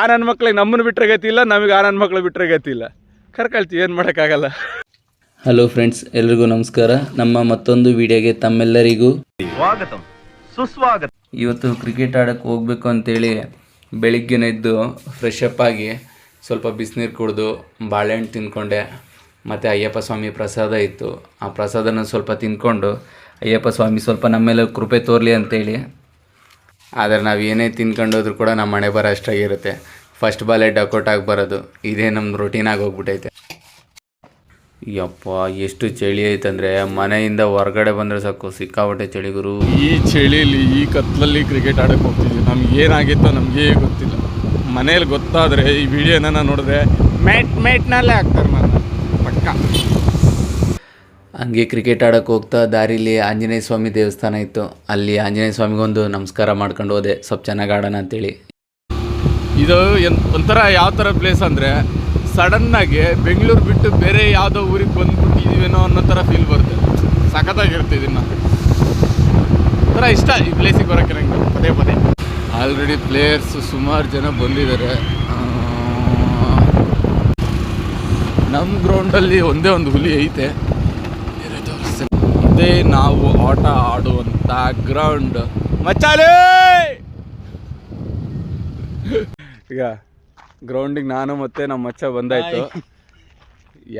ಆ ನನ್ನ ಮಕ್ಳಿಗೆ ನಮ್ಮನ್ನು ಬಿಟ್ಟರೆ ಗತಿ ಇಲ್ಲ, ನಮಗೆ ಆ ನನ್ನ ಮಕ್ಳು ಬಿಟ್ಟರೆ ಗತಿ ಇಲ್ಲ. ಕರ್ಕೊಳ್ತೀವಿ, ಏನು ಮಾಡೋಕ್ಕಾಗಲ್ಲ. ಹಲೋ ಫ್ರೆಂಡ್ಸ್, ಎಲ್ರಿಗೂ ನಮಸ್ಕಾರ. ನಮ್ಮ ಮತ್ತೊಂದು ವಿಡಿಯೋಗೆ ತಮ್ಮೆಲ್ಲರಿಗೂ ಸ್ವಾಗತ ಸುಸ್ವಾಗತ. ಇವತ್ತು ಕ್ರಿಕೆಟ್ ಆಡೋಕ್ಕೆ ಹೋಗ್ಬೇಕು ಅಂತೇಳಿ ಬೆಳಿಗ್ಗೆನೆದ್ದು ಫ್ರೆಶ್ ಅಪ್ ಆಗಿ ಸ್ವಲ್ಪ ಬಿಸಿನೀರು ಕುಡಿದು ಬಾಳೆಹಣ್ಣು ತಿಂದ್ಕೊಂಡೆ. ಮತ್ತು ಅಯ್ಯಪ್ಪ ಸ್ವಾಮಿ ಪ್ರಸಾದ ಇತ್ತು, ಆ ಪ್ರಸಾದನ ಸ್ವಲ್ಪ ತಿಂದ್ಕೊಂಡು ಅಯ್ಯಪ್ಪ ಸ್ವಾಮಿ ಸ್ವಲ್ಪ ನಮ್ಮ ಮೇಲೆ ಕೃಪೆ ತೋರಲಿ ಅಂತೇಳಿ. ಆದರೆ ನಾವು ಏನೇ ತಿನ್ಕೊಂಡೋದ್ರೂ ಕೂಡ ನಮ್ಮ ಮನೆ ಬರೋ ಅಷ್ಟಾಗಿರುತ್ತೆ. ಫಸ್ಟ್ ಬಾಲೇ ಡಕೌಟ್ ಆಗಿ ಬರೋದು, ಇದೇ ನಮ್ಮ ರೊಟೀನಾಗಿ ಹೋಗ್ಬಿಟ್ಟೈತೆ. ಯಪ್ಪ ಎಷ್ಟು ಚಳಿ ಐತಂದರೆ ಮನೆಯಿಂದ ಹೊರಗಡೆ ಬಂದರೆ ಸಾಕು ಸಿಕ್ಕಾಪಟ್ಟೆ ಚಳಿ ಗುರು. ಈ ಚಳಿಯಲ್ಲಿ ಈ ಕತ್ಲಲ್ಲಿ ಕ್ರಿಕೆಟ್ ಆಡೋಕ್ಕೆ ಹೋಗ್ತಿದ್ವಿ. ನಮ್ಗೆ ಏನಾಗಿತ್ತೋ ನಮಗೇ ಗೊತ್ತಿಲ್ಲ. ಮನೇಲಿ ಗೊತ್ತಾದರೆ ಈ ವಿಡಿಯೋನ ನೋಡಿದ್ರೆ ಮೇಟ್ನಲ್ಲೇ ಹಾಕ್ತಾರೆ ನನ್ನ ಪಕ್ಕ. ಹಂಗೆ ಕ್ರಿಕೆಟ್ ಆಡೋಕ್ಕೆ ಹೋಗ್ತಾ ದಾರಿಲಿ ಆಂಜನೇಯ ಸ್ವಾಮಿ ದೇವಸ್ಥಾನ ಇತ್ತು. ಅಲ್ಲಿ ಆಂಜನೇಯ ಸ್ವಾಮಿಗೊಂದು ನಮಸ್ಕಾರ ಮಾಡ್ಕೊಂಡು ಹೋದೆ, ಸ್ವಲ್ಪ ಚೆನ್ನಾಗಿ ಆಡೋಣ ಅಂತೇಳಿ. ಇದು ಒಂಥರ ಯಾವ ಥರ ಪ್ಲೇಸ್ ಅಂದರೆ ಸಡನ್ನಾಗಿ ಬೆಂಗಳೂರು ಬಿಟ್ಟು ಬೇರೆ ಯಾವುದೋ ಊರಿಗೆ ಬಂದುಬಿಟ್ಟಿದ್ದೀವೇನೋ ಅನ್ನೋ ಥರ ಫೀಲ್ ಬರುತ್ತೆ. ಸಖತ್ತಾಗಿರ್ತಿದ್ದೀನಿ ನಾನು. ಒಂಥರ ಇಷ್ಟ ಈ ಪ್ಲೇಸಿಗೆ ಬರೋಕ್ಕೆ ನಂಗೆ ಪದೇ ಪದೇ. ಆಲ್ರೆಡಿ ಪ್ಲೇಯರ್ಸ್ ಸುಮಾರು ಜನ ಬಂದಿದ್ದಾರೆ. ನಮ್ಮ ಗ್ರೌಂಡಲ್ಲಿ ಒಂದೇ ಒಂದು ಹುಲಿ ಐತೆ. ಇದೇ ನಾವು ಆಟ ಆಡುವಂಥ ಗ್ರೌಂಡ್ ಮಚ್ಚಾಲೆ. ಈಗ ಗ್ರೌಂಡಿಗೆ ನಾನು ಮತ್ತು ನಮ್ಮ ಮಚ್ಚ ಬಂದಾಯ್ತು.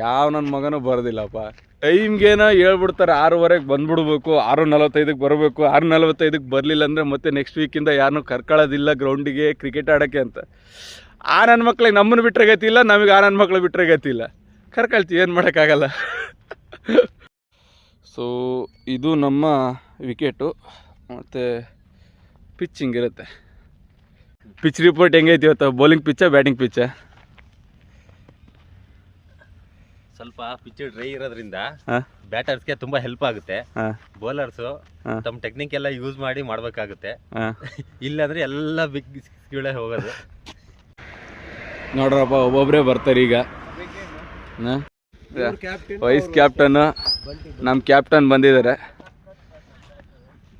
ಯಾವ ನನ್ನ ಮಗನೂ ಬರೋದಿಲ್ಲಪ್ಪ. ಟೈಮ್ಗೇನೋ ಹೇಳ್ಬಿಡ್ತಾರೆ 6:15 ಬಂದುಬಿಡ್ಬೇಕು, 6:45 ಬರಬೇಕು. 6:45 ಬರಲಿಲ್ಲ ಅಂದರೆ ಮತ್ತೆ ನೆಕ್ಸ್ಟ್ ವೀಕಿಂದ ಯಾರನ್ನೂ ಕರ್ಕೊಳ್ಳೋದಿಲ್ಲ ಗ್ರೌಂಡಿಗೆ ಕ್ರಿಕೆಟ್ ಆಡೋಕ್ಕೆ ಅಂತ. ಆ ನನ್ನ ಮಕ್ಳಿಗೆ ನಮ್ಮನ್ನು ಬಿಟ್ಟರೆ ಗತಿ ಇಲ್ಲ, ನಮಗೆ ಆ ನನ್ನ ಮಕ್ಳು ಬಿಟ್ಟರೆ ಗತಿ ಇಲ್ಲ. ಕರ್ಕೊಳ್ತೀವಿ, ಏನು ಮಾಡೋಕ್ಕಾಗಲ್ಲ. ಸೊ ಇದು ನಮ್ಮ ವಿಕೆಟು. ಮತ್ತು ಪಿಚ್ ಹಿಂಗಿರುತ್ತೆ. ಪಿಚ್ ರಿಪೋರ್ಟ್ ಹೆಂಗೈತಿ ಇವತ್ತು? ಬೌಲಿಂಗ್ ಪಿಚ್ಚಾ ಬ್ಯಾಟಿಂಗ್ ಪಿಚ್ಚಾ? ಸ್ವಲ್ಪ ಪಿಚ್ ಡ್ರೈ ಇರೋದ್ರಿಂದ ಬ್ಯಾಟರ್ಸ್ಗೆ ತುಂಬಾ ಹೆಲ್ಪ್ ಆಗುತ್ತೆ. ಬೌಲರ್ಸು ತಮ್ಮ ಟೆಕ್ನಿಕ್ ಎಲ್ಲ ಯೂಸ್ ಮಾಡಿ ಮಾಡಬೇಕಾಗುತ್ತೆ. ಇಲ್ಲಾಂದ್ರೆ ಎಲ್ಲ ಬಿಗ್ ಸಿಕ್ಸ್ಗಳೇ ಹೋಗೋದು. ನೋಡ್ರಪ್ಪ, ಒಬ್ಬೊಬ್ಬರೇ ಬರ್ತಾರೆ ಈಗ. ವೈಸ್ ಕ್ಯಾಪ್ಟನ್ ನಮ್ಮ ಕ್ಯಾಪ್ಟನ್ ಬಂದಿದ್ದಾರೆ.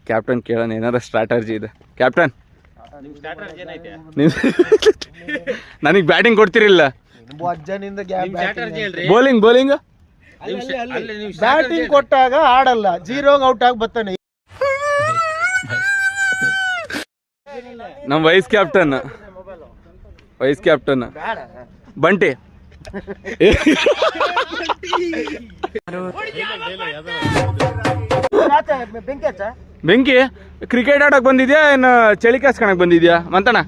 ಕ್ಯಾಪ್ಟನ್ ಕೇಳೋಣ ಏನಾರ ಸ್ಟ್ರಾಟಜಿ ಇದೆ. ಕ್ಯಾಪ್ಟನ್, ನನಗೆ ಬ್ಯಾಟಿಂಗ್ ಕೊಡ್ತಿರಿಲ್ಲ. ಬೌಲಿಂಗ್ ಬ್ಯಾಟಿಂಗ್ ಕೊಟ್ಟಾಗ ಆಡಲ್ಲ, ಜೀರೋಗೆ ಔಟ್ ಆಗಿ ಬರ್ತಾನೆ. ನಮ್ಮ ವೈಸ್ ಕ್ಯಾಪ್ಟನ್ ಬಂಟಿ. ಬೆಂಕಿ ಕ್ರಿಕೆಟ್ ಆಡಕ್ ಬಂದಿದ್ಯಾ ಏನು ಚಳಿ ಕಾಸ್ಕೊಳಕ್ ಬಂದಿದ್ಯಾ ಮಂತಣ್ಣ?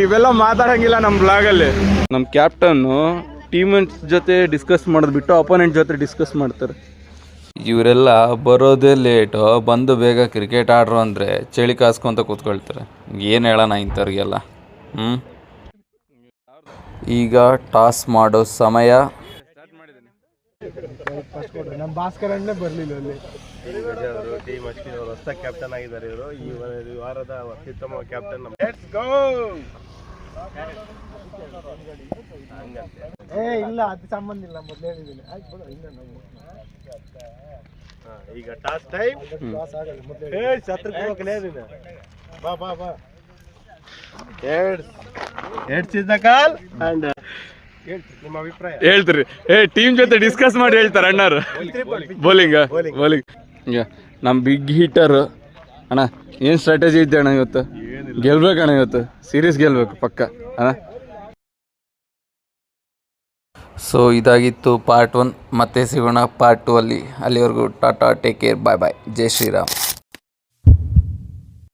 ಇವೆಲ್ಲ ಮಾತಾಡಂಗಿಲ್ಲ ನಮ್ಮ ಬ್ಲಾಗಲ್ಲಿ. ನಮ್ಮ ಕ್ಯಾಪ್ಟನ್ನು ಟೀಮ್ಮೇಟ್ಸ್ ಜೊತೆ ಡಿಸ್ಕಸ್ ಮಾಡೋದು ಬಿಟ್ಟು ಅಪೋನೆಂಟ್ ಜೊತೆ ಡಿಸ್ಕಸ್ ಮಾಡ್ತಾರೆ. ಇವರೆಲ್ಲ ಬರೋದೇ ಲೇಟು, ಬಂದು ಬೇಗ ಕ್ರಿಕೆಟ್ ಆಡ್ರು ಅಂದರೆ ಚಳಿ ಕಾಸ್ಕೊಂತ ಕೂತ್ಕೊಳ್ತಾರೆ. ಏನು ಹೇಳೋಣ ಇಂಥವ್ರಿಗೆಲ್ಲ. ಈಗ ಟಾಸ್ ಮಾಡೋ ಸಮಯ. ನಮ್ಮ ಭಾಸ್ಕರ್ ಅಣ್ಣೇ ಬರಲಿಲ್ಲ ಅಲ್ಲಿ. ಟೀಮ್ ಹೊಸ ಕ್ಯಾಪ್ಟನ್ ಆಗಿದ್ದಾರೆ ಇವರು. ಈ ವಾರದ ಅತ್ಯುತ್ತಮ ಕ್ಯಾಪ್ಟನ್. ಇಲ್ಲ, ಅದು ಸಂಬಂಧ ಇಲ್ಲ, ಮೊದಲು ಹೇಳಿದ್ದೀನಿ. ಈಗ ಟಾಸ್ ಟೈಮ್. ಬಾ ಬಾ ಬಾ. ನಿಮ್ಮ ಅಭಿಪ್ರಾಯ ಹೇಳ್ತೀರಿ? ಟೀಮ್ ಜೊತೆ ಡಿಸ್ಕಸ್ ಮಾಡಿ ಹೇಳ್ತಾರೆ ಅಣ್ಣಾರು. ಬೌಲಿಂಗ್ ನಮ್ಮ ಬಿಗ್ ಹೀಟರ್ ಅಣ್ಣ. ಏನು ಸ್ಟ್ರಾಟಜಿ ಇದ್ದೆ ಅಣ್ಣ ಇವತ್ತು? ಗೆಲ್ಬೇಕಣ್ಣ ಇವತ್ತು, ಸೀರೀಸ್ ಗೆಲ್ಬೇಕು ಪಕ್ಕ ಅಣ್ಣ. ಸೊ ಇದಾಗಿತ್ತು ಪಾರ್ಟ್ 1. ಮತ್ತೆ ಸಿಗೋಣ ಪಾರ್ಟ್ 2 ಅಲ್ಲಿ. ಅಲ್ಲಿವರೆಗೂ ಟಾಟಾ, ಟೇಕ್ ಕೇರ್, ಬಾಯ್ ಬಾಯ್, ಜೈ ಶ್ರೀರಾಮ್.